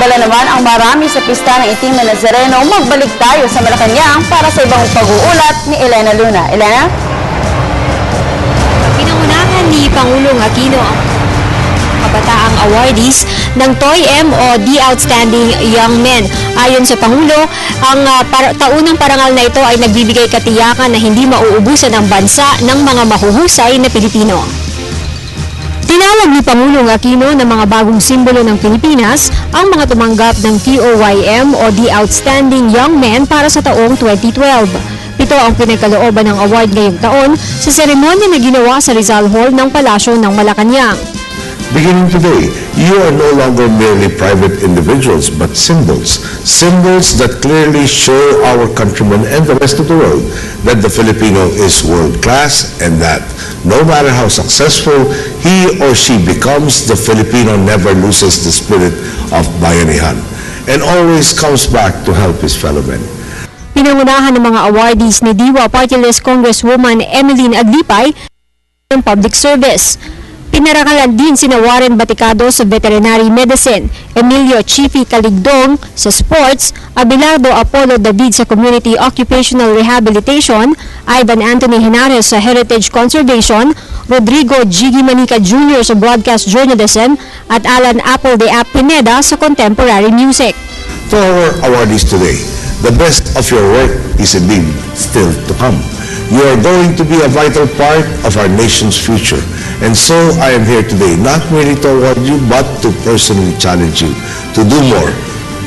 Nagdadala naman ang marami sa pista ng Itim na Nazareno. Magbalik tayo sa Malacanang para sa ibang pag-uulat ni Elena Luna. Elena? Pinangunahan ni Pangulong Aquino ang kabataang awardees ng TOY-M o The Outstanding Young Men. Ayon sa Pangulo, ang taunang parangal na ito ay nagbibigay katiyakan na hindi mauubusan ang bansa ng mga mahuhusay na Pilipino. Tinawag ni Pangulong Aquino na mga bagong simbolo ng Pilipinas ang mga tumanggap ng TOY-M o The Outstanding Young Men para sa taong 2012. Ito ang pinagkalooban ng award ngayong taon sa seremonya na ginawa sa Rizal Hall ng Palasyo ng Malacanang. Beginning today, you are no longer merely private individuals, but symbols. Symbols that clearly show our countrymen and the rest of the world that the Filipino is world-class and that no matter how successful he or she becomes, the Filipino never loses the spirit of bayanihan and always comes back to help his fellow men. Pinangunahan ng mga awardees ni Diwa Party List Congresswoman Emeline Aglipay ng public service. Pinarakalan din sina Warren Baticado sa veterinary medicine, Emilio Chifi Caligdong sa sports, Abelardo Apollo David sa community occupational rehabilitation, Ivan Anthony Henares sa heritage conservation, Rodrigo Jiggy Manica Jr. sa broadcast journalism, at Alan Apple de Ap Pineda sa contemporary music. To our awardees today, the best of your work is indeed still to come. You are going to be a vital part of our nation's future. And so I am here today, not merely to award you, but to personally challenge you to do more.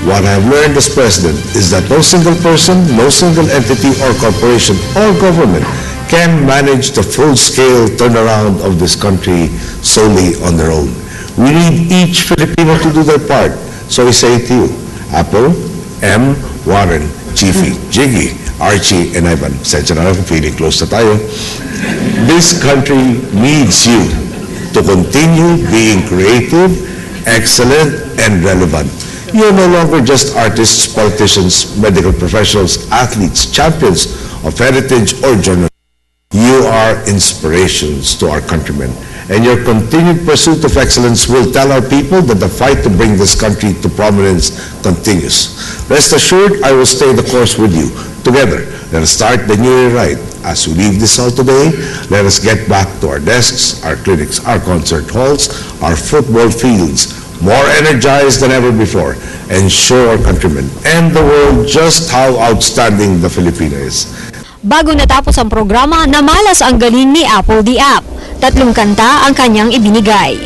What I have learned as president is that no single person, no single entity or corporation or government can manage the full-scale turnaround of this country solely on their own. We need each Filipino to do their part. So we say to you, Apple, M, Warren, Chifi, Jiggy, Archie, and Ivan. Sensya na lang kung feeling close na tayo. This country needs you to continue being creative, excellent, and relevant. You are no longer just artists, politicians, medical professionals, athletes, champions of heritage or journalism. You are inspirations to our countrymen. And your continued pursuit of excellence will tell our people that the fight to bring this country to prominence continues. Rest assured, I will stay the course with you. Together, let us start the new year right. As we leave this hall today, let us get back to our desks, our clinics, our concert halls, our football fields, more energized than ever before, and show our countrymen and the world just how outstanding the Filipino is. Bago natapos ang programa, namalas ang galing ni Apple the App. 3 kanta ang kanyang ibinigay.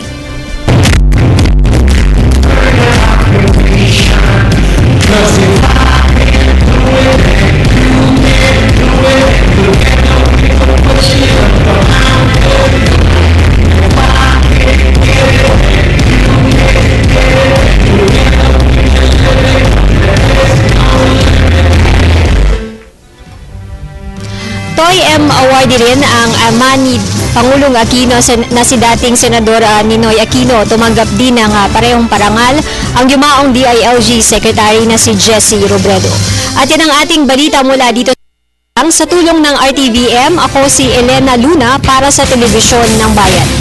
TOY-M awardee rin ang ama ni Pangulong Aquino na si dating Senador Ninoy Aquino. Tumanggap din ng parehong parangal ang yumaong DILG Secretary na si Jessie Robredo. At yan ang ating balita mula dito sa tulong ng RTVM. Ako si Elena Luna para sa Telebisyon ng Bayan.